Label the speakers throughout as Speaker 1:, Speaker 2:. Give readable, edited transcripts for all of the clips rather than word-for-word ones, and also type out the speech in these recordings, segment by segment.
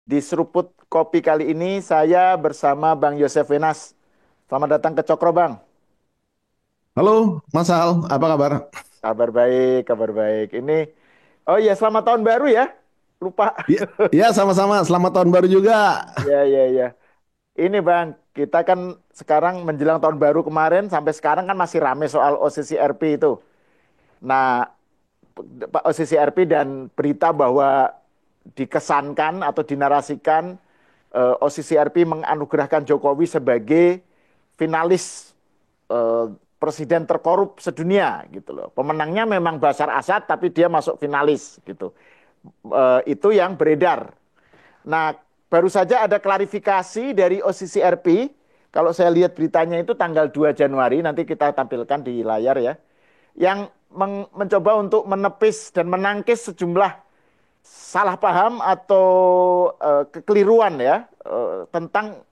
Speaker 1: Di Seruput Kopi kali ini saya bersama Bang Yosef Wenas. Selamat datang ke Cokro, Bang.
Speaker 2: Halo, Mas Al, apa kabar?
Speaker 1: Kabar baik, kabar baik. Oh iya, selamat tahun baru ya. Lupa.
Speaker 2: Ya, ya sama-sama. Selamat tahun baru juga.
Speaker 1: Ya, ya, ya. Ini Bang, kita kan sekarang menjelang tahun baru kemarin sampai sekarang kan masih rame soal OCC RP itu. Nah, Pak OCC RP dan berita bahwa dikesankan atau dinarasikan OCC RP menganugerahkan Jokowi sebagai finalis presiden terkorup sedunia gitu loh. Pemenangnya memang Bashar Assad tapi dia masuk finalis gitu. Itu yang beredar. Nah, baru saja ada klarifikasi dari OCCRP. Kalau saya lihat beritanya itu tanggal 2 Januari, nanti kita tampilkan di layar ya. Yang mencoba untuk menepis dan menangkis sejumlah salah paham atau kekeliruan ya tentang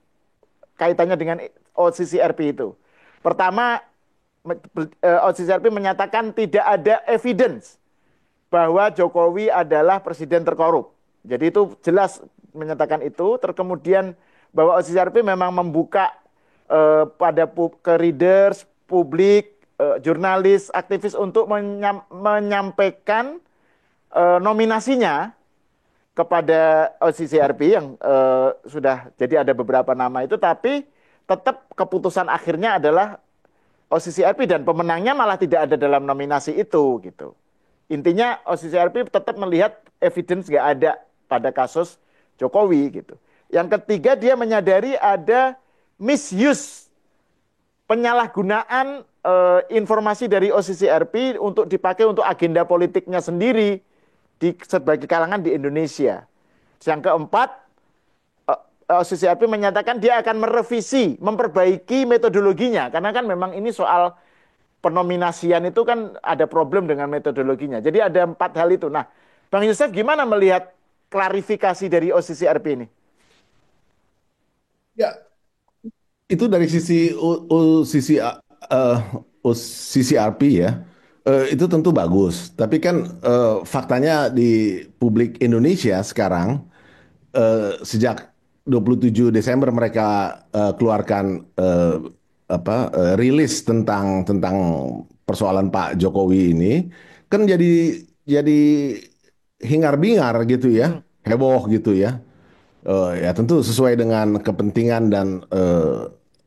Speaker 1: kaitannya dengan OCCRP itu. Pertama, OCCRP menyatakan tidak ada evidence bahwa Jokowi adalah presiden terkorup. Jadi itu jelas menyatakan itu. Terkemudian bahwa OCCRP memang membuka pada ke readers, publik, jurnalis, aktivis untuk menyampaikan nominasinya kepada OCCRP yang sudah jadi ada beberapa nama itu, tapi tetap keputusan akhirnya adalah OCCRP dan pemenangnya malah tidak ada dalam nominasi itu gitu. Intinya OCCRP tetap melihat evidence nggak ada pada kasus Jokowi gitu. Yang ketiga dia menyadari ada misuse penyalahgunaan informasi dari OCCRP untuk dipakai untuk agenda politiknya sendiri di sebagai kalangan di Indonesia. Yang keempat, OCCRP menyatakan dia akan merevisi, memperbaiki metodologinya karena kan memang ini soal penominasian itu kan ada problem dengan metodologinya. Jadi ada empat hal itu. Nah, Bang Yusuf gimana melihat klarifikasi dari OCCRP ini?
Speaker 2: Ya, itu dari sisi RP ya. Itu tentu bagus. Tapi kan faktanya di publik Indonesia sekarang sejak 27 Desember mereka keluarkan rilis tentang persoalan Pak Jokowi ini kan jadi hingar-bingar gitu
Speaker 1: Hmm,
Speaker 2: ya, heboh gitu ya. Ya tentu sesuai dengan kepentingan dan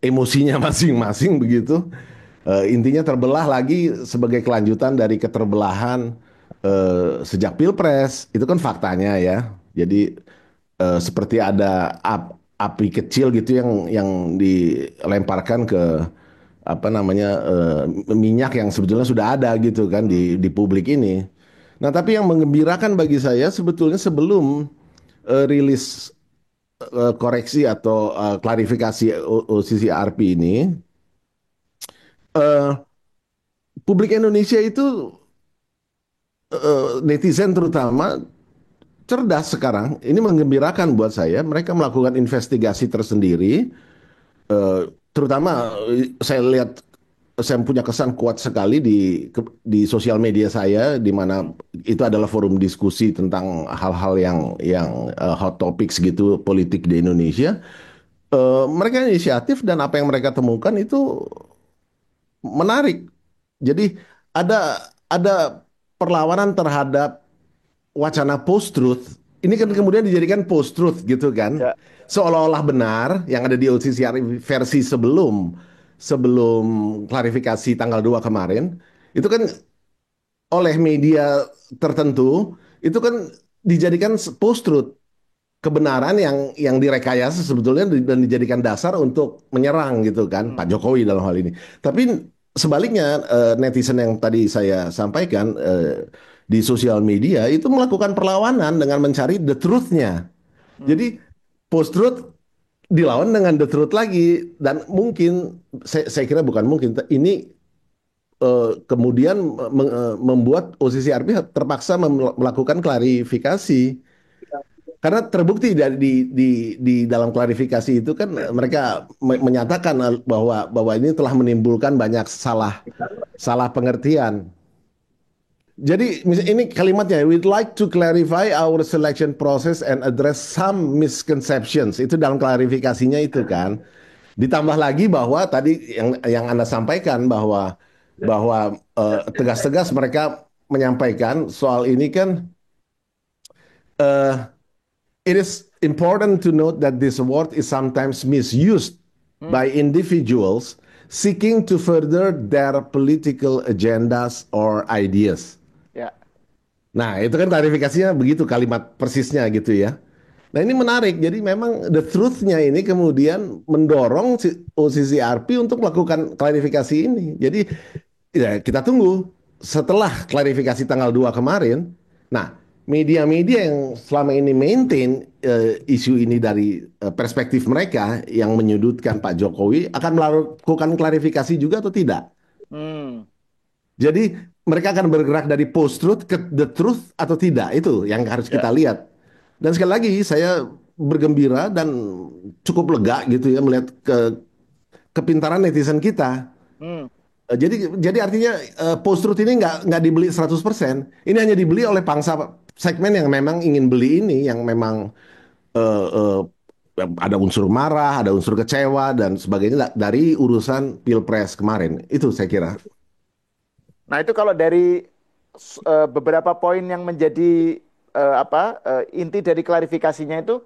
Speaker 2: emosinya masing-masing begitu. Intinya terbelah lagi sebagai kelanjutan dari keterbelahan sejak Pilpres. Itu kan faktanya ya. Jadi seperti ada api kecil gitu yang dilemparkan ke apa namanya minyak yang sebetulnya sudah ada gitu kan
Speaker 1: hmm,
Speaker 2: di publik ini. Nah, tapi yang menggembirakan bagi saya sebetulnya sebelum rilis koreksi atau klarifikasi OCCRP ini, eh, publik Indonesia itu netizen terutama cerdas sekarang. Ini menggembirakan buat saya. Mereka melakukan investigasi tersendiri, terutama saya lihat saya punya kesan kuat sekali di sosial media saya, di mana itu adalah forum diskusi tentang hal-hal yang hot topics gitu politik di Indonesia. Mereka inisiatif dan apa yang mereka temukan itu menarik. Jadi ada perlawanan terhadap wacana post-truth. Ini kan
Speaker 1: hmm,
Speaker 2: kemudian dijadikan post-truth gitu kan.
Speaker 1: ya,
Speaker 2: Seolah-olah benar yang ada di OCCR versi sebelum sebelum klarifikasi tanggal 2 kemarin. Itu kan oleh media tertentu itu kan dijadikan post-truth, kebenaran yang direkayasa sebetulnya dan dijadikan dasar untuk menyerang gitu kan
Speaker 1: hmm,
Speaker 2: Pak Jokowi dalam hal ini. Tapi sebaliknya netizen yang tadi saya sampaikan di sosial media itu melakukan perlawanan dengan mencari the truth-nya.
Speaker 1: hmm,
Speaker 2: Jadi post-truth dilawan dengan the truth lagi dan mungkin saya kira bukan mungkin ini kemudian membuat OCCRP terpaksa melakukan klarifikasi karena terbukti di dalam klarifikasi itu kan mereka menyatakan bahwa ini telah menimbulkan banyak salah salah pengertian. Jadi ini kalimatnya, we'd like to clarify our selection process and address some misconceptions. Itu dalam klarifikasinya itu kan. Ditambah lagi bahwa tadi yang Anda sampaikan bahwa tegas-tegas mereka menyampaikan soal ini kan, uh, it is important to note that this award is sometimes misused
Speaker 1: Hmm,
Speaker 2: by individuals seeking to further their political agendas or ideas.
Speaker 1: ya.
Speaker 2: Nah, itu kan klarifikasinya begitu kalimat persisnya gitu ya. Nah, ini menarik. Jadi memang the truth-nya ini kemudian mendorong si OCCRP untuk melakukan klarifikasi ini. Jadi ya kita tunggu setelah klarifikasi tanggal 2 kemarin. Nah, media-media yang selama ini maintain isu ini dari perspektif mereka yang menyudutkan Pak Jokowi akan melakukan klarifikasi juga atau tidak?
Speaker 1: Hmm,
Speaker 2: Jadi mereka akan bergerak dari post-truth ke the truth atau tidak, itu yang harus kita
Speaker 1: ya.
Speaker 2: lihat. Dan sekali lagi saya bergembira dan cukup lega gitu ya melihat kepintaran netizen kita.
Speaker 1: Hmm,
Speaker 2: Jadi artinya post-truth ini nggak dibeli 100%. Ini hanya dibeli oleh pangsa segmen yang memang ingin beli ini, yang memang eh, eh, ada unsur marah, ada unsur kecewa dan sebagainya dari urusan Pilpres kemarin. Itu saya kira.
Speaker 1: Nah, itu kalau dari beberapa poin yang menjadi inti dari klarifikasinya itu,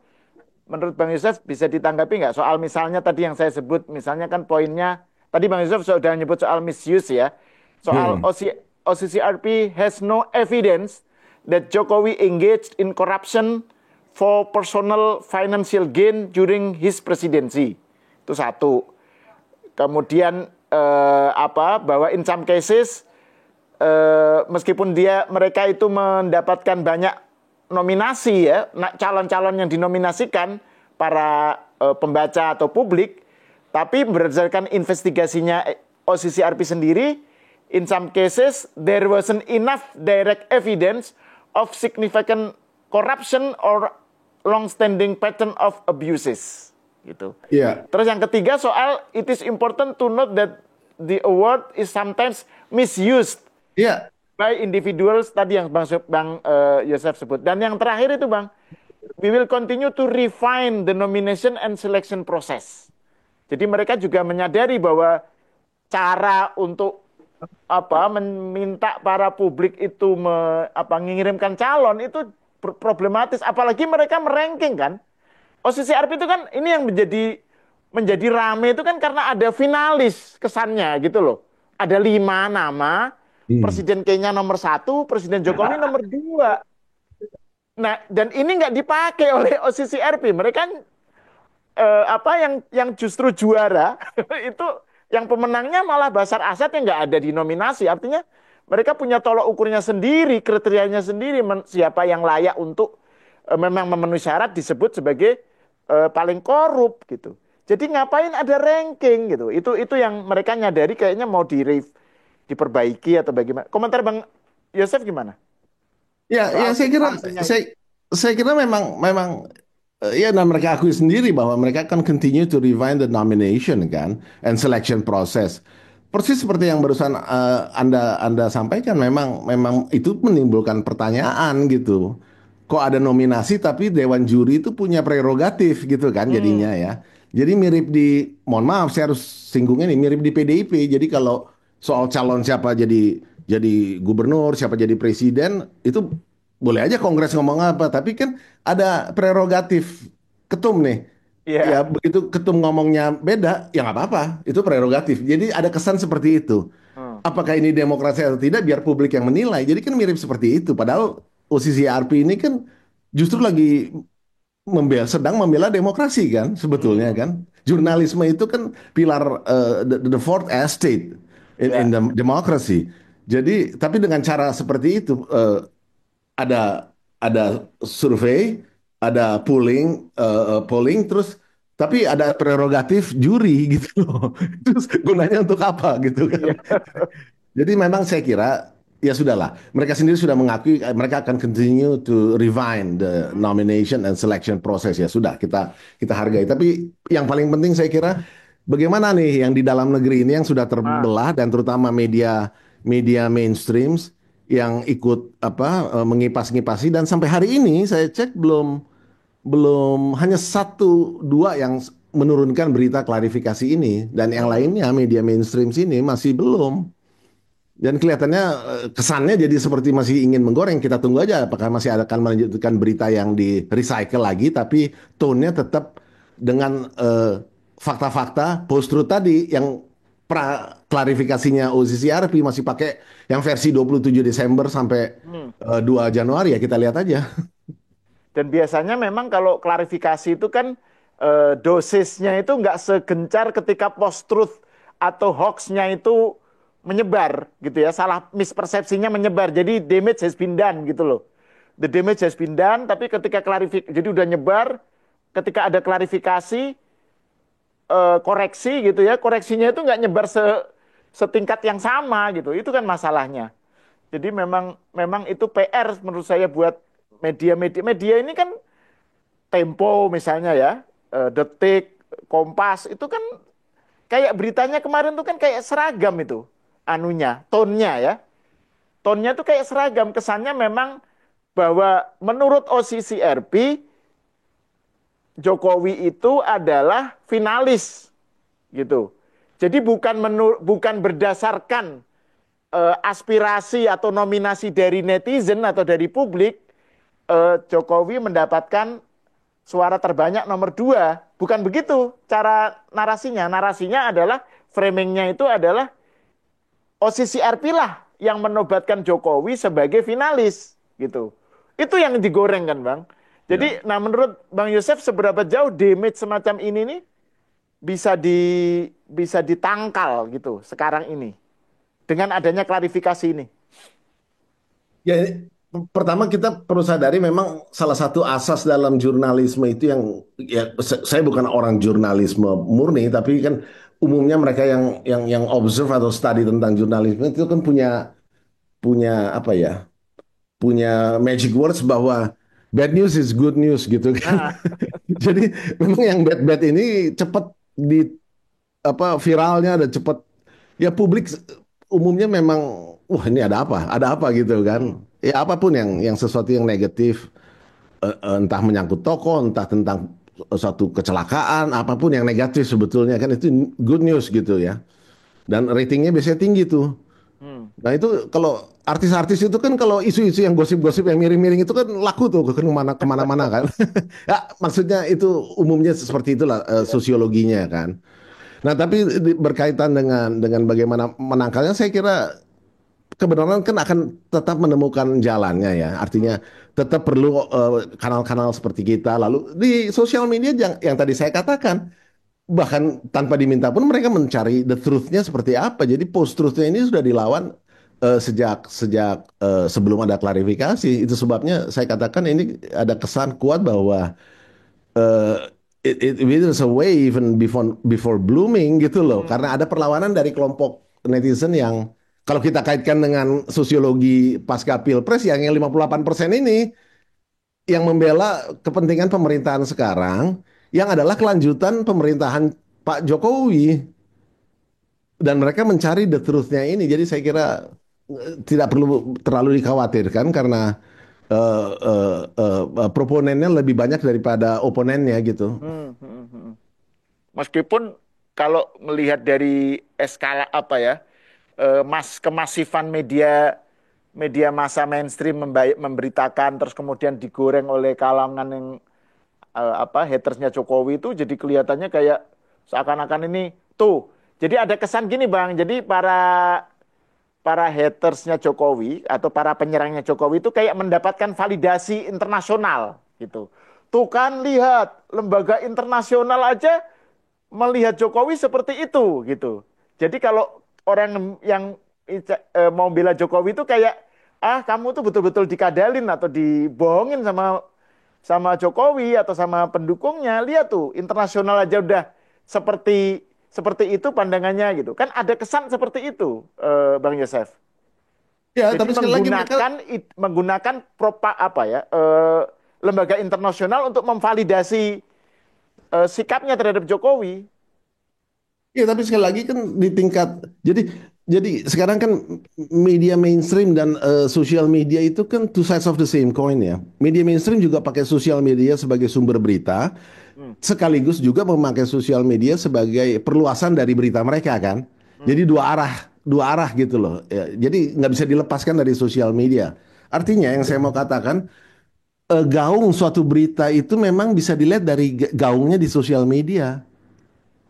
Speaker 1: menurut Bang Yusuf bisa ditanggapi nggak soal misalnya tadi yang saya sebut, misalnya kan poinnya tadi Bang Yusuf sudah nyebut soal misuse ya, soal
Speaker 2: Hmm.
Speaker 1: OCCRP has no evidence that Jokowi engaged in corruption for personal financial gain during his presidency. Itu satu. Kemudian bahwa in some cases meskipun mereka itu mendapatkan banyak nominasi ya, calon-calon yang dinominasikan para pembaca atau publik, tapi berdasarkan investigasinya OCCRP sendiri, in some cases there wasn't enough direct evidence of significant corruption or long-standing pattern of abuses gitu.
Speaker 2: Iya.
Speaker 1: Terus yang ketiga soal it is important to note that the award is sometimes misused
Speaker 2: Iya.
Speaker 1: by individuals tadi yang Bang Yosef sebut. Dan yang terakhir itu Bang, we will continue to refine the nomination and selection process. Jadi mereka juga menyadari bahwa cara untuk meminta para publik itu mengirimkan calon itu problematis, apalagi mereka meranking kan. OCCRP itu kan ini yang menjadi rame itu kan karena ada finalis kesannya gitu loh. Ada 5 nama,
Speaker 2: Hmm.
Speaker 1: Presiden Kenya nomor 1, Presiden Jokowi nomor 2. Nah, dan ini nggak dipakai oleh OCCRP. Mereka yang justru juara itu yang pemenangnya malah Basar Asad yang nggak ada di nominasi. Artinya mereka punya tolok ukurnya sendiri, kriterianya sendiri, siapa yang layak untuk memang memenuhi syarat disebut sebagai paling korup gitu. Jadi ngapain ada ranking gitu? Itu yang mereka nyadari kayaknya mau diperbaiki atau bagaimana? Komentar Bang Yosef gimana?
Speaker 2: Ya,
Speaker 1: Soal
Speaker 2: saya kira
Speaker 1: substansinya itu.
Speaker 2: saya saya kira memang ya, dan mereka akui sendiri bahwa mereka akan continue to refine the nomination kan and selection process. Persis seperti yang barusan Anda sampaikan, memang itu menimbulkan pertanyaan gitu. Kok ada nominasi tapi dewan juri itu punya prerogatif gitu kan jadinya
Speaker 1: Hmm,
Speaker 2: ya. Jadi mirip mohon maaf saya harus singgungnya nih, mirip di PDIP. Jadi kalau soal calon siapa jadi gubernur, siapa jadi presiden, itu boleh aja Kongres ngomong apa, tapi kan ada prerogatif ketum nih. Ya
Speaker 1: iya.
Speaker 2: begitu ketum ngomongnya beda, ya nggak apa-apa, itu prerogatif. Jadi ada kesan seperti itu.
Speaker 1: Hmm,
Speaker 2: Apakah ini demokrasi atau tidak, biar publik yang menilai. Jadi kan mirip seperti itu. Padahal OCCRP ini kan justru lagi sedang membela demokrasi kan, sebetulnya
Speaker 1: hmm,
Speaker 2: kan. Jurnalisme itu kan pilar the fourth estate in
Speaker 1: ya,
Speaker 2: the democracy. Jadi, tapi dengan cara seperti itu, ada survei, ada polling, terus tapi ada prerogatif juri gitu loh. Terus gunanya untuk apa gitu
Speaker 1: iya.
Speaker 2: kan? Jadi memang saya kira ya sudahlah. Mereka sendiri sudah mengakui mereka akan continue to refine the nomination and selection process, ya sudah kita kita hargai. Tapi yang paling penting saya kira bagaimana nih yang di dalam negeri ini yang sudah
Speaker 1: Ah,
Speaker 2: terbelah dan terutama media media mainstream yang ikut mengipas-ngipasi, dan sampai hari ini saya cek belum belum hanya satu dua yang menurunkan berita klarifikasi ini, dan yang
Speaker 1: Hmm.
Speaker 2: lainnya media mainstream sini masih belum. Dan kelihatannya kesannya jadi seperti masih ingin menggoreng. Kita tunggu aja apakah masih akan melanjutkan berita yang di recycle lagi, tapi tone-nya tetap dengan fakta-fakta post truth tadi yang pra klarifikasinya OCCRP masih pakai yang versi 27 Desember sampai
Speaker 1: Hmm.
Speaker 2: 2 Januari, ya kita lihat aja.
Speaker 1: Dan biasanya memang kalau klarifikasi itu kan dosisnya itu nggak segencar ketika post-truth atau hoax-nya itu menyebar gitu ya, salah mispersepsinya menyebar. Jadi damage has been done gitu loh. The damage has been done, tapi ketika klarifikasi, jadi udah nyebar, ketika ada klarifikasi, koreksi gitu ya, koreksinya itu nggak nyebar setingkat yang sama gitu. Itu kan masalahnya. Jadi memang memang itu PR menurut saya buat media-media. Media ini kan Tempo misalnya ya, Detik, Kompas itu kan kayak beritanya kemarin tuh kan kayak seragam itu anunya, tonnya ya. Tonnya tuh kayak seragam, kesannya memang bahwa menurut OCCRP Jokowi itu adalah finalis gitu. Jadi bukan berdasarkan aspirasi atau nominasi dari netizen atau dari publik, Jokowi mendapatkan suara terbanyak nomor dua. Bukan begitu cara narasinya. Narasinya adalah framingnya itu adalah OCCRP lah yang menobatkan Jokowi sebagai finalis gitu. Itu yang digoreng kan Bang.
Speaker 2: Ya.
Speaker 1: Jadi, nah menurut Bang Yosef seberapa jauh damage semacam ini nih bisa di bisa ditangkal gitu sekarang ini dengan adanya klarifikasi ini.
Speaker 2: Ya, pertama kita perlu sadari memang salah satu asas dalam jurnalisme itu yang, ya saya bukan orang jurnalisme murni, tapi kan umumnya mereka yang observe atau study tentang jurnalisme itu kan punya punya apa ya? Punya magic words bahwa bad news is good news gitu kan.
Speaker 1: Nah,
Speaker 2: Jadi memang yang bad-bad ini cepat di viralnya, dan cepat, ya publik umumnya memang, wah ini ada apa gitu
Speaker 1: hmm,
Speaker 2: kan, ya apapun yang sesuatu yang negatif, entah menyangkut tokoh, entah tentang suatu kecelakaan, apapun yang negatif sebetulnya kan itu good news gitu ya, dan ratingnya biasanya tinggi tuh.
Speaker 1: hmm,
Speaker 2: Nah itu kalau artis-artis itu kan, kalau isu-isu yang gosip-gosip yang miring-miring itu kan laku tuh ke kemana-mana kan. Ya maksudnya itu umumnya seperti itulah
Speaker 1: iya.
Speaker 2: sosiologinya kan. Nah, tapi berkaitan dengan bagaimana menangkalnya, saya kira kebenaran kan akan tetap menemukan jalannya ya.
Speaker 1: Hmm,
Speaker 2: Artinya tetap perlu kanal-kanal seperti kita. Lalu di sosial media yang tadi saya katakan, bahkan tanpa diminta pun mereka mencari the truth-nya seperti apa. Jadi post truth-nya ini sudah dilawan sejak sejak sebelum ada klarifikasi. Itu sebabnya saya katakan ini ada kesan kuat bahwa uh, it withers away even before blooming gitu loh,
Speaker 1: hmm.
Speaker 2: karena ada perlawanan dari kelompok netizen yang, kalau kita kaitkan dengan sosiologi pasca pilpres, yang 58% ini yang membela kepentingan pemerintahan sekarang, yang adalah kelanjutan pemerintahan Pak Jokowi, dan mereka mencari the truth-nya ini. Jadi saya kira tidak perlu terlalu dikhawatirkan, karena proponennya lebih banyak daripada oponennya gitu.
Speaker 1: Hmm, hmm, hmm. Meskipun kalau melihat dari skala apa ya, kemasifan media media massa mainstream memberitakan terus kemudian digoreng oleh kalangan yang apa hatersnya Jokowi itu jadi kelihatannya kayak seakan-akan ini tuh. Jadi ada kesan gini Bang. Jadi para para hatersnya Jokowi atau para penyerangnya Jokowi itu kayak mendapatkan validasi internasional gitu. Tuh kan lihat lembaga internasional aja melihat Jokowi seperti itu gitu. Jadi kalau orang yang mau bela Jokowi itu kayak kamu tuh betul-betul dikadalin atau dibohongin sama sama Jokowi atau sama pendukungnya. Lihat tuh internasional aja udah seperti seperti itu pandangannya gitu. Kan ada kesan seperti itu Bang Yosef.
Speaker 2: Ya,
Speaker 1: Jadi
Speaker 2: tapi sekali lagi mereka,
Speaker 1: menggunakan apa ya lembaga internasional untuk memvalidasi sikapnya terhadap Jokowi.
Speaker 2: Ya, tapi sekali lagi kan di tingkat jadi sekarang kan media mainstream dan sosial media itu kan two sides of the same coin ya. Media mainstream juga pakai sosial media sebagai sumber berita,
Speaker 1: Hmm,
Speaker 2: sekaligus juga memakai sosial media sebagai perluasan dari berita mereka kan.
Speaker 1: hmm,
Speaker 2: Jadi dua arah gitu loh. Ya, jadi nggak bisa dilepaskan dari sosial media. Artinya yang saya mau katakan, gaung suatu berita itu memang bisa dilihat dari gaungnya di sosial media.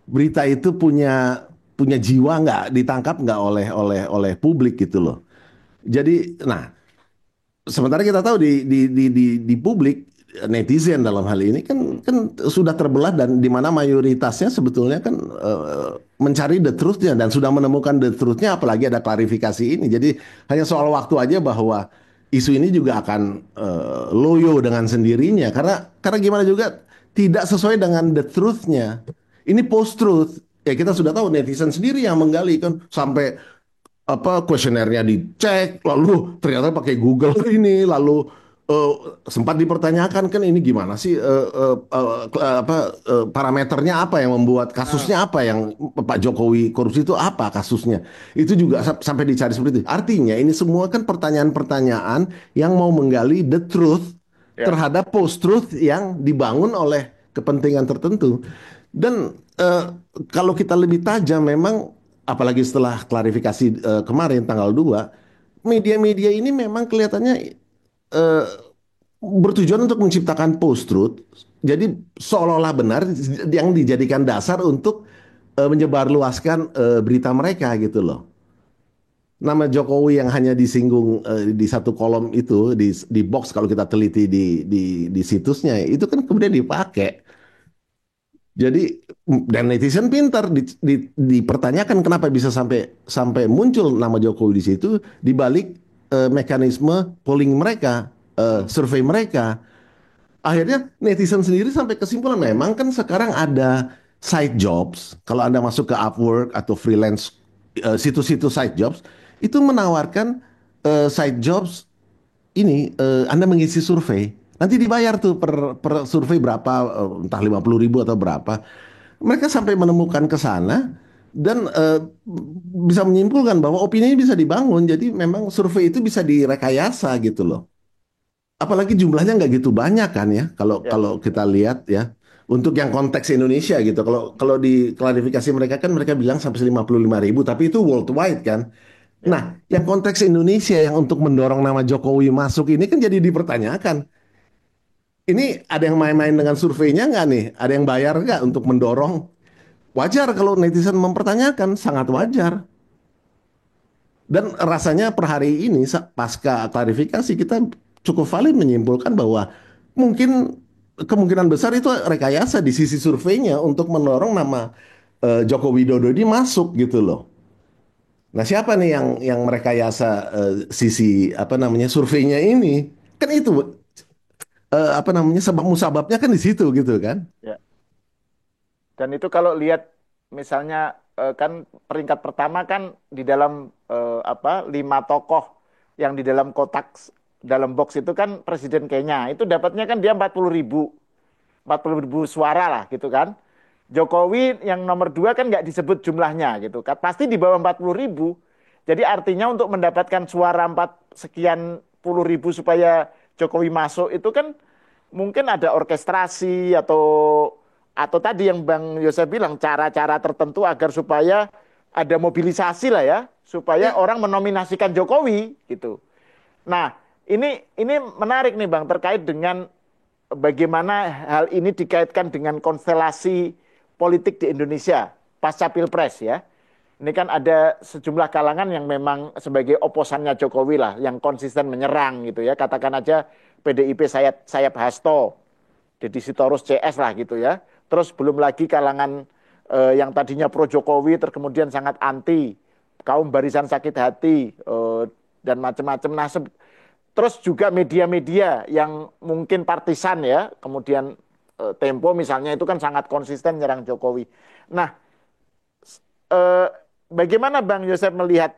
Speaker 2: Berita itu punya punya jiwa nggak, ditangkap nggak oleh publik gitu loh. Jadi, nah, sementara kita tahu di publik, netizen dalam hal ini kan
Speaker 1: hmm.
Speaker 2: kan sudah terbelah, dan di mana mayoritasnya sebetulnya kan mencari the truth-nya dan sudah menemukan the truth-nya, apalagi ada klarifikasi ini. Jadi hanya soal waktu aja bahwa isu ini juga akan loyo dengan sendirinya, karena gimana juga tidak sesuai dengan the truth-nya. Ini post truth. Ya, kita sudah tahu netizen sendiri yang menggali kan, sampai apa kuesionernya dicek, lalu ternyata pakai Google ini, lalu eh, sempat dipertanyakan kan, ini gimana sih, parameternya apa yang membuat,
Speaker 1: Nah,
Speaker 2: kasusnya apa yang Pak Jokowi korupsi itu, apa kasusnya, itu juga sampai dicari seperti itu. Artinya ini semua kan pertanyaan-pertanyaan yang mau menggali the truth
Speaker 1: ya,
Speaker 2: terhadap post truth yang dibangun oleh kepentingan tertentu. Dan kalau kita lebih tajam memang, apalagi setelah klarifikasi kemarin tanggal 2, media-media ini memang kelihatannya eh, bertujuan untuk menciptakan post-truth. Jadi seolah-olah benar, yang dijadikan dasar untuk menyebarluaskan berita mereka gitu loh. Nama Jokowi yang hanya disinggung di satu kolom itu, di box kalau kita teliti di situsnya, itu kan kemudian dipakai. Jadi, dan netizen pintar, dipertanyakan kenapa bisa sampai sampai muncul nama Jokowi di situ, di balik mekanisme polling mereka,
Speaker 1: hmm,
Speaker 2: survei mereka. Akhirnya netizen sendiri sampai kesimpulan, memang kan sekarang ada side jobs. Kalau Anda masuk ke Upwork atau freelance, situs-situs side jobs itu menawarkan side jobs ini, Anda mengisi survei. Nanti dibayar tuh per survei berapa, entah 50.000 atau berapa. Mereka sampai menemukan ke sana, dan bisa menyimpulkan bahwa opini bisa dibangun. Jadi memang survei itu bisa direkayasa gitu loh. Apalagi jumlahnya nggak gitu banyak kan ya. Kalau
Speaker 1: ya,
Speaker 2: kalau kita lihat ya, untuk yang konteks Indonesia gitu. Kalau kalau di klarifikasi mereka kan mereka bilang sampai 55.000, tapi itu worldwide kan.
Speaker 1: ya,
Speaker 2: Nah, yang konteks Indonesia yang untuk mendorong nama Jokowi masuk ini kan jadi dipertanyakan. Ini ada yang main-main dengan surveinya nggak nih? Ada yang bayar nggak untuk mendorong? Wajar kalau netizen mempertanyakan, sangat
Speaker 1: ya.
Speaker 2: wajar. Dan rasanya per hari ini, pasca klarifikasi, kita cukup valid menyimpulkan bahwa mungkin kemungkinan besar itu rekayasa di sisi surveinya untuk mendorong nama Joko Widodo ini masuk gitu loh. Nah, siapa nih yang merekayasa sisi apa namanya surveinya ini? Kan itu apa namanya, sebab musababnya kan di situ gitu kan?
Speaker 1: Ya. Dan itu kalau lihat misalnya kan peringkat pertama kan di dalam apa 5 tokoh yang di dalam kotak dalam box itu kan Presiden Kenya itu dapatnya kan dia 40.000 suara lah gitu kan. Jokowi yang nomor 2 kan nggak disebut jumlahnya gitu kan. Pasti di bawah 40.000. Jadi artinya untuk mendapatkan suara 4 sekian puluh ribu supaya Jokowi masuk itu kan mungkin ada orkestrasi atau tadi yang Bang Yosef bilang cara-cara tertentu agar supaya ada mobilisasi lah ya supaya
Speaker 2: Ya,
Speaker 1: orang menominasikan Jokowi gitu. Nah, ini menarik nih Bang terkait dengan bagaimana hal ini dikaitkan dengan konstelasi politik di Indonesia pasca Pilpres ya. Ini kan ada sejumlah kalangan yang memang sebagai oposannya Jokowi lah, yang konsisten menyerang gitu ya. Katakan aja PDIP sayap, sayap Hasto, Deddy Sitorus CS lah gitu ya. Terus belum lagi kalangan yang tadinya pro Jokowi, terus kemudian sangat anti, kaum barisan sakit hati, dan macam-macam. Nah, terus juga media-media yang mungkin partisan ya, kemudian Tempo misalnya itu kan sangat konsisten nyerang Jokowi. Nah, eh, bagaimana Bang Yosef melihat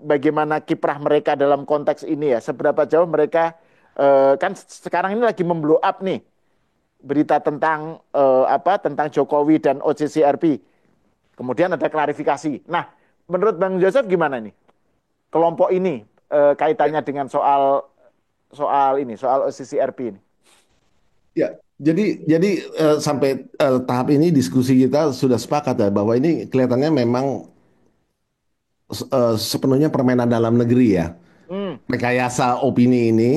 Speaker 1: bagaimana kiprah mereka dalam konteks ini ya? Seberapa jauh mereka kan sekarang ini lagi memblow up nih berita tentang apa tentang Jokowi dan OCCRP. Kemudian ada klarifikasi. Nah, menurut Bang Joseph gimana nih? Kelompok ini kaitannya dengan soal soal ini, soal OCCRP ini.
Speaker 2: Ya, sampai tahap ini diskusi kita sudah sepakat ya bahwa ini kelihatannya memang sepenuhnya permainan dalam negeri ya.
Speaker 1: Hmm,
Speaker 2: Rekayasa opini ini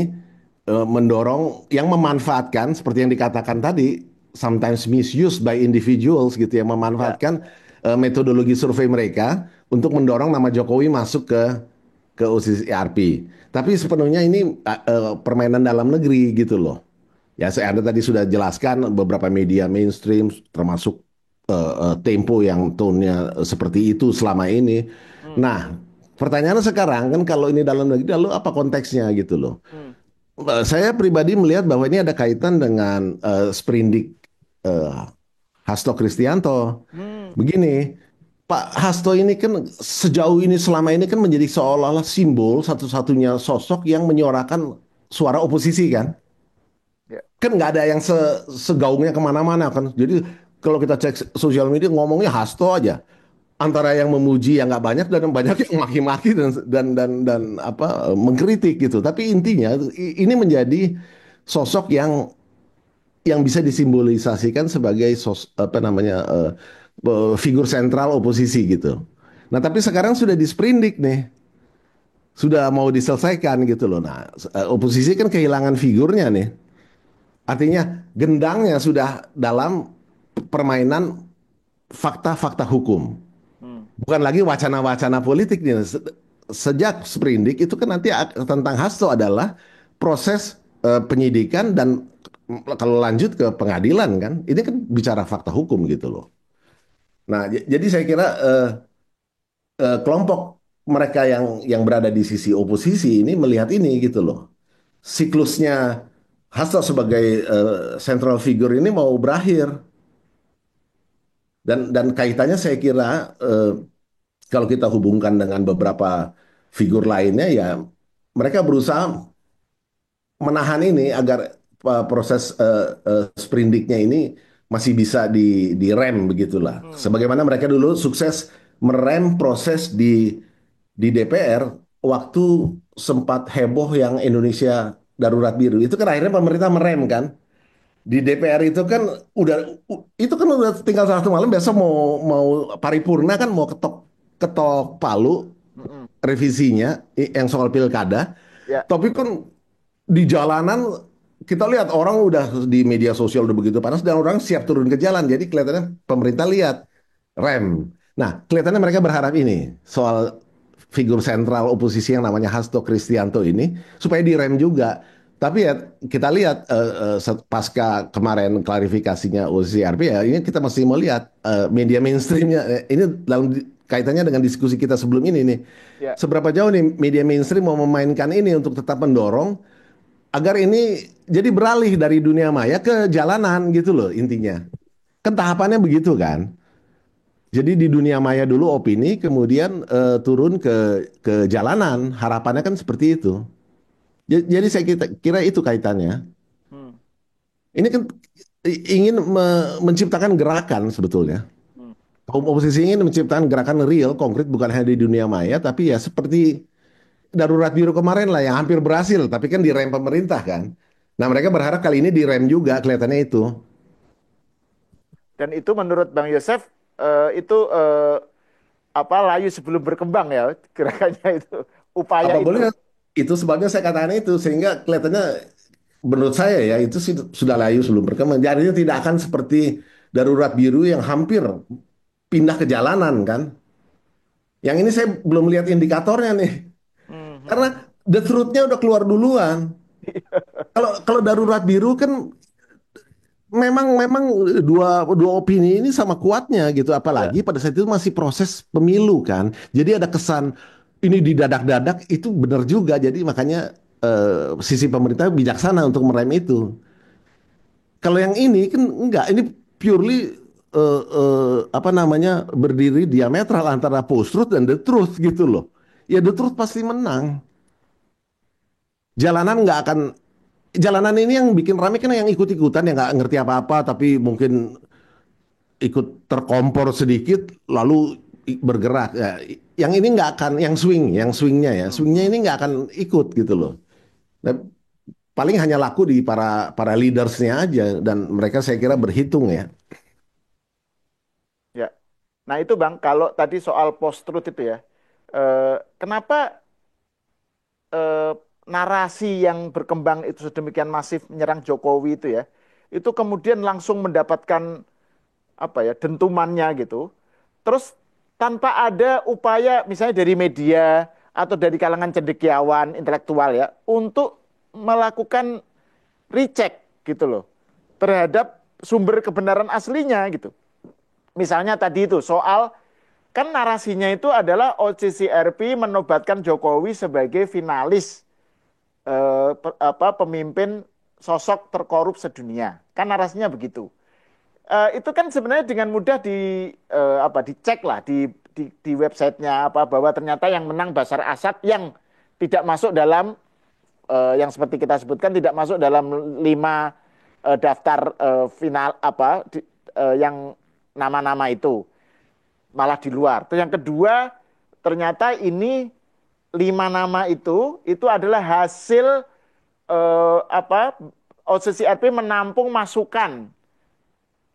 Speaker 2: mendorong yang memanfaatkan seperti yang dikatakan tadi, sometimes misused by individuals gitu ya,
Speaker 1: ya.
Speaker 2: memanfaatkan metodologi survei mereka untuk mendorong nama Jokowi masuk ke OCCRP. Tapi sepenuhnya ini permainan dalam negeri gitu loh. Ya, Anda tadi sudah jelaskan beberapa media mainstream termasuk Tempo yang tone-nya seperti itu selama ini.
Speaker 1: Hmm,
Speaker 2: Nah, pertanyaannya sekarang kan kalau ini dalam negeri, lalu apa konteksnya gitu loh.
Speaker 1: hmm,
Speaker 2: Saya pribadi melihat bahwa ini ada kaitan dengan sprindik eh, Hasto Kristianto.
Speaker 1: hmm,
Speaker 2: Begini, Pak Hasto ini kan sejauh ini selama ini kan menjadi seolah-olah simbol satu-satunya sosok yang menyuarakan suara oposisi kan.
Speaker 1: ya.
Speaker 2: Kan nggak ada yang segaungnya kemana-mana kan. Jadi kalau kita cek sosial media ngomongnya Hasto aja. Antara yang memuji yang nggak banyak dan yang banyak yang maki-maki dan apa mengkritik gitu. Tapi intinya ini menjadi sosok yang bisa disimbolisasikan sebagai apa namanya figur sentral oposisi gitu. Nah, tapi sekarang sudah disprindik nih. Sudah mau diselesaikan gitu loh. Nah, oposisi kan kehilangan figurnya nih. Artinya gendangnya sudah dalam permainan fakta-fakta hukum.
Speaker 1: Hmm,
Speaker 2: Bukan lagi wacana-wacana politik nih. Sejak sprindik itu kan nanti tentang Hasto adalah proses penyidikan dan kalau lanjut ke pengadilan kan, ini kan bicara fakta hukum gitu loh. Nah, jadi saya kira kelompok mereka yang berada di sisi oposisi ini melihat ini gitu loh. Siklusnya Hasto sebagai central figure ini mau berakhir dan kaitannya saya kira kalau kita hubungkan dengan beberapa figur lainnya ya mereka berusaha menahan ini agar proses sprindiknya ini masih bisa direm begitulah.
Speaker 1: hmm,
Speaker 2: Sebagaimana mereka dulu sukses merem proses di DPR waktu sempat heboh yang Indonesia darurat biru. Itu kan akhirnya pemerintah merem kan. Di DPR itu kan udah udah tinggal satu malam besok mau mau paripurna kan mau ketok ketok palu
Speaker 1: hmm,
Speaker 2: revisinya yang soal pilkada.
Speaker 1: ya.
Speaker 2: Tapi kan di jalanan kita lihat orang udah di media sosial udah begitu panas dan orang siap turun ke jalan. Jadi kelihatannya pemerintah lihat rem. Nah, kelihatannya mereka berharap ini soal figur sentral oposisi yang namanya Hasto Kristianto ini supaya direm juga. Tapi ya kita lihat pasca kemarin klarifikasinya OCRP ya ini kita masih mau lihat media mainstreamnya ini dalam kaitannya dengan diskusi kita sebelum ini nih.
Speaker 1: Ya.
Speaker 2: Seberapa jauh nih media mainstream mau memainkan ini untuk tetap mendorong agar ini jadi beralih dari dunia maya ke jalanan gitu loh intinya. Kan tahapannya begitu kan. Jadi di dunia maya dulu opini, kemudian turun ke jalanan. Harapannya kan seperti itu. Jadi saya kira itu kaitannya.
Speaker 1: Hmm,
Speaker 2: Ini kan ingin menciptakan gerakan sebetulnya.
Speaker 1: hmm.
Speaker 2: Kaum oposisi ingin menciptakan gerakan real, konkret, bukan hanya di dunia maya, tapi ya seperti darurat biru kemarin lah yang hampir berhasil, tapi kan direm pemerintah kan. Nah mereka berharap kali ini direm juga, kelihatannya itu.
Speaker 1: Dan itu menurut Bang Yosef itu apa layu sebelum berkembang ya gerakannya itu, upaya
Speaker 2: Apa
Speaker 1: itu.
Speaker 2: boleh itu sebabnya saya katakan itu sehingga kelihatannya menurut saya ya itu sih sudah layu sebelum berkembang. Jadinya tidak akan seperti darurat biru yang hampir pindah ke jalanan kan. Yang ini saya belum lihat indikatornya nih.
Speaker 1: Hmm, hmm,
Speaker 2: Karena
Speaker 1: hmm.
Speaker 2: the truth-nya udah keluar duluan. Kalau darurat biru kan memang memang dua dua opini ini sama kuatnya gitu.
Speaker 1: Ya.
Speaker 2: Apalagi pada saat itu masih proses pemilu kan. Jadi ada kesan ini didadak-dadak itu benar juga. Jadi makanya sisi pemerintah bijaksana untuk merem itu. Kalau yang ini kan enggak, ini purely apa namanya berdiri diametral antara post-truth dan the truth gitu loh. Ya the truth pasti menang. Jalanan nggak akan, jalanan ini yang bikin rame kan yang ikut-ikutan yang nggak ngerti apa-apa tapi mungkin ikut terkompor sedikit lalu bergerak ya. Yang ini nggak akan yang swingnya
Speaker 1: Hmm.
Speaker 2: ini nggak akan ikut gitu loh. Nah, paling hanya laku di para para leadersnya aja dan mereka saya kira berhitung ya.
Speaker 1: Ya. Nah itu Bang, kalau tadi soal post-truth itu ya, kenapa eh, narasi yang berkembang itu sedemikian masif menyerang Jokowi itu ya, itu kemudian langsung mendapatkan apa ya dentumannya gitu. Terus tanpa ada upaya misalnya dari media atau dari kalangan cendekiawan intelektual ya untuk melakukan recheck gitu loh terhadap sumber kebenaran aslinya gitu. Misalnya tadi itu soal kan narasinya itu adalah OCCRP menobatkan Jokowi sebagai finalis pemimpin sosok terkorup sedunia. Kan narasinya begitu. Itu kan sebenarnya dengan mudah dicek lah di websitenya apa bahwa ternyata yang menang Bashar Assad yang tidak masuk dalam yang seperti kita sebutkan tidak masuk dalam 5 daftar final yang nama-nama itu malah di luar. Terus yang kedua ternyata ini 5 nama itu adalah hasil eh, apa OCCRP menampung masukan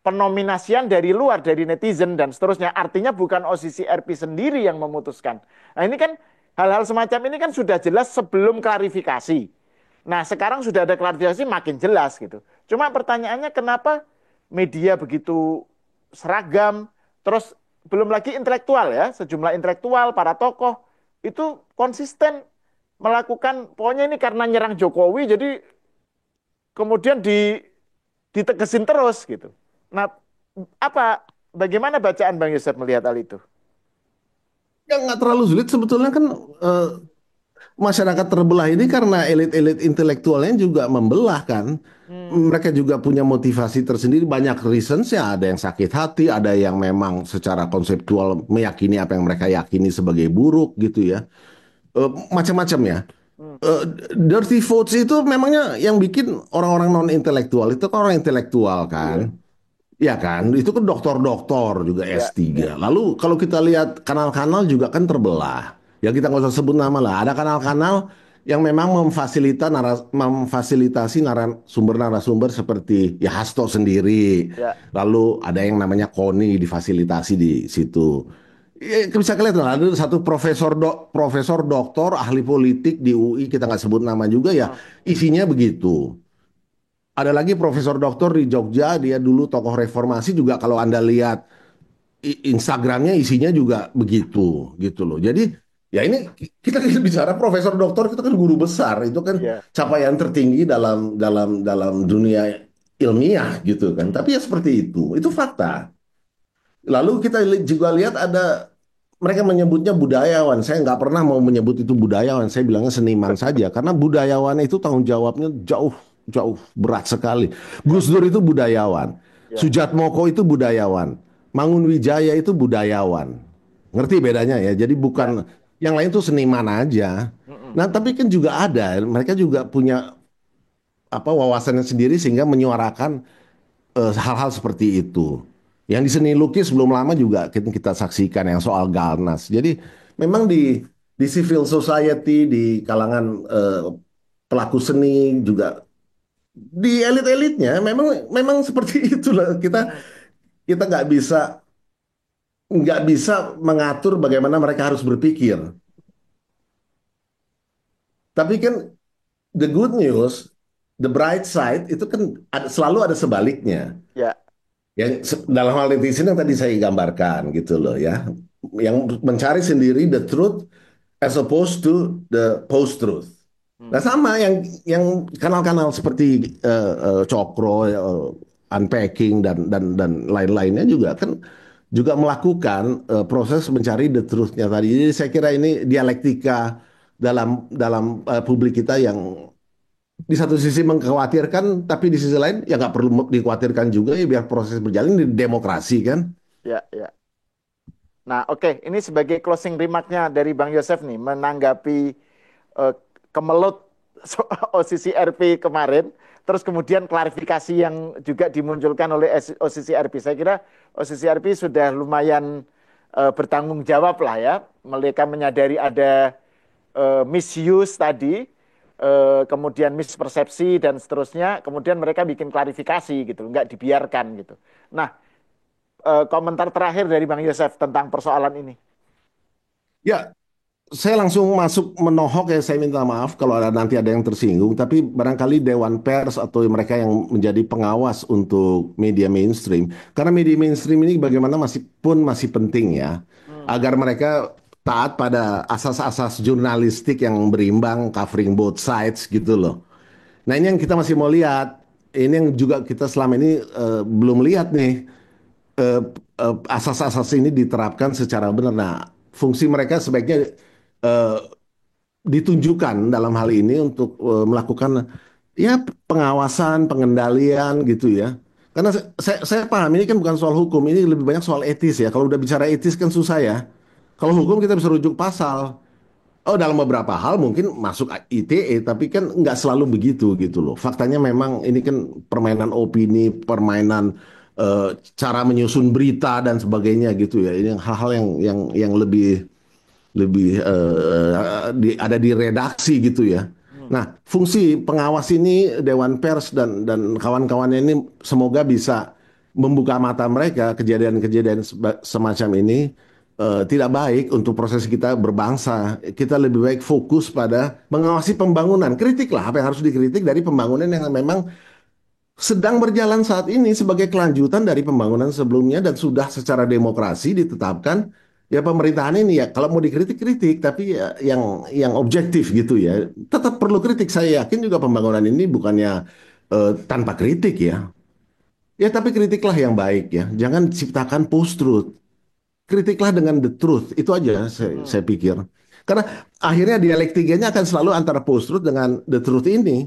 Speaker 1: penominasian dari luar dari netizen dan seterusnya. Artinya bukan OCCRP sendiri yang memutuskan. Nah, ini kan hal-hal semacam ini kan sudah jelas sebelum klarifikasi. Nah, sekarang sudah ada klarifikasi makin jelas gitu. Cuma pertanyaannya kenapa media begitu seragam, terus belum lagi intelektual ya, sejumlah intelektual, para tokoh itu konsisten melakukan pokoknya ini karena nyerang Jokowi jadi kemudian ditegesin terus gitu. Nah, apa bagaimana bacaan Bang Yosef melihat hal itu?
Speaker 2: Yang nggak terlalu sulit sebetulnya kan eh, masyarakat terbelah ini karena elit-elit intelektualnya juga membelah kan.
Speaker 1: Hmm,
Speaker 2: Mereka juga punya motivasi tersendiri, banyak reasons ya, ada yang sakit hati, ada yang memang secara konseptual meyakini apa yang mereka yakini sebagai buruk gitu ya. Macam-macam ya.
Speaker 1: hmm,
Speaker 2: Eh, Dirty votes itu memangnya yang bikin orang-orang non intelektual itu kan orang intelektual
Speaker 1: iya,
Speaker 2: kan. Ya kan, itu kan doktor-doktor juga
Speaker 1: iya, iya,
Speaker 2: S3. Lalu kalau kita lihat kanal-kanal juga kan terbelah. Ya kita nggak usah sebut nama lah. Ada kanal-kanal yang memang memfasilitasi sumber narasumber seperti ya Hasto sendiri.
Speaker 1: iya,
Speaker 2: Lalu ada yang namanya Koni difasilitasi di situ. Ya, bisa kelihatan ada satu profesor doktor ahli politik di UI kita nggak sebut nama juga ya
Speaker 1: hmm,
Speaker 2: isinya begitu. Ada lagi Profesor Doktor di Jogja, dia dulu tokoh reformasi juga kalau Anda lihat Instagramnya isinya juga begitu, gitu loh. Jadi ya ini kita bicara Profesor Doktor itu kan guru besar, itu kan
Speaker 1: iya,
Speaker 2: capaian tertinggi dalam dunia ilmiah gitu kan.
Speaker 1: hmm,
Speaker 2: Tapi ya seperti itu fakta. Lalu kita juga lihat ada mereka menyebutnya budayawan. Saya nggak pernah mau menyebut itu budayawan. Saya bilangnya seniman saja karena budayawan itu tanggung jawabnya jauh jauh berat sekali.
Speaker 1: iya,
Speaker 2: Gus Dur itu budayawan,
Speaker 1: iya,
Speaker 2: Sujatmoko itu budayawan, Mangunwijaya itu budayawan. Ngerti bedanya ya? Jadi
Speaker 1: iya,
Speaker 2: bukan yang lain itu seniman aja.
Speaker 1: hmm,
Speaker 2: Nah, tapi kan juga ada, mereka juga punya apa wawasannya sendiri sehingga menyuarakan hal-hal seperti itu. Yang di seni lukis belum lama juga kita saksikan yang soal Galnas. Jadi memang di civil society, di kalangan pelaku seni juga di elit-elitnya memang memang seperti itulah
Speaker 1: hmm,
Speaker 2: kita nggak bisa mengatur bagaimana mereka harus berpikir. Tapi kan the good news, the bright side itu kan selalu ada sebaliknya.
Speaker 1: iya,
Speaker 2: Dalam hal netizen yang tadi saya gambarkan gitu loh ya, yang mencari sendiri the truth as opposed to the post truth.
Speaker 1: hmm,
Speaker 2: Nah sama yang kanal-kanal seperti Cokro, Unpacking dan lain-lainnya juga kan juga melakukan proses mencari the truth-nya tadi. Jadi saya kira ini dialektika dalam dalam publik kita yang di satu sisi mengkhawatirkan, tapi di sisi lain ya nggak perlu dikhawatirkan juga ya biar proses berjalan di demokrasi kan.
Speaker 1: iya, iya. Nah, oke, ini sebagai closing remarknya dari Bang Yosef nih menanggapi eh, kemelut OCC RP kemarin, terus kemudian klarifikasi yang juga dimunculkan oleh OCC RP. Saya kira OCC RP sudah lumayan bertanggung jawab lah ya. Mereka menyadari ada misuse tadi, kemudian mispersepsi dan seterusnya. Kemudian mereka bikin klarifikasi gitu, nggak dibiarkan gitu. Nah, komentar terakhir dari Bang Yosef tentang persoalan ini.
Speaker 2: Ya, saya langsung masuk menohok ya, saya minta maaf kalau nanti ada yang tersinggung, tapi barangkali Dewan Pers atau mereka yang menjadi pengawas untuk media mainstream, karena media mainstream ini bagaimana masih pun masih penting ya,
Speaker 1: Hmm,
Speaker 2: agar mereka taat pada asas-asas jurnalistik yang berimbang, covering both sides gitu loh. Nah ini yang kita masih mau lihat, ini yang juga kita selama ini belum lihat nih, eh, asas-asas ini diterapkan secara benar. Nah, fungsi mereka sebaiknya eh, ditunjukkan dalam hal ini untuk melakukan ya pengawasan, pengendalian gitu ya. Karena saya paham ini kan bukan soal hukum, ini lebih banyak soal etis ya. Kalau udah bicara etis kan susah ya. Kalau hukum kita bisa rujuk pasal. Oh, dalam beberapa hal mungkin masuk ITE, tapi kan nggak selalu begitu gitu loh. Faktanya memang ini kan permainan opini, permainan cara menyusun berita dan sebagainya gitu ya. Ini hal-hal yang lebih lebih ada di redaksi gitu ya.
Speaker 1: hmm,
Speaker 2: Nah, fungsi pengawas ini Dewan Pers dan kawan-kawannya ini semoga bisa membuka mata mereka kejadian-kejadian semacam ini tidak baik untuk proses kita berbangsa. Kita lebih baik fokus pada mengawasi pembangunan. Kritiklah apa yang harus dikritik dari pembangunan yang memang sedang berjalan saat ini sebagai kelanjutan dari pembangunan sebelumnya dan sudah secara demokrasi ditetapkan ya pemerintahan ini ya kalau mau dikritik kritik tapi ya, yang objektif gitu ya tetap perlu kritik. Saya yakin juga pembangunan ini bukannya tanpa kritik ya tapi kritiklah yang baik ya, jangan ciptakan post truth, kritiklah dengan the truth itu aja saya
Speaker 1: hmm,
Speaker 2: pikir, karena akhirnya dialektikanya akan selalu antara post truth dengan the truth ini.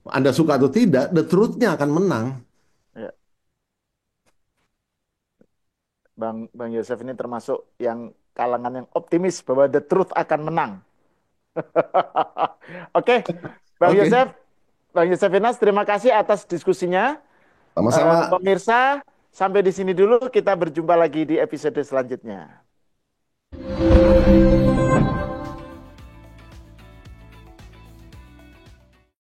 Speaker 2: Anda suka atau tidak, the truth-nya akan menang.
Speaker 1: ya. Bang Yosef ini termasuk yang kalangan yang optimis bahwa the truth akan menang. Oke, Bang
Speaker 2: Oke,
Speaker 1: Yosef, Bang Yosefinas, terima kasih atas diskusinya.
Speaker 2: sama-sama.
Speaker 1: Pemirsa, sampai di sini dulu. Kita berjumpa lagi di episode selanjutnya.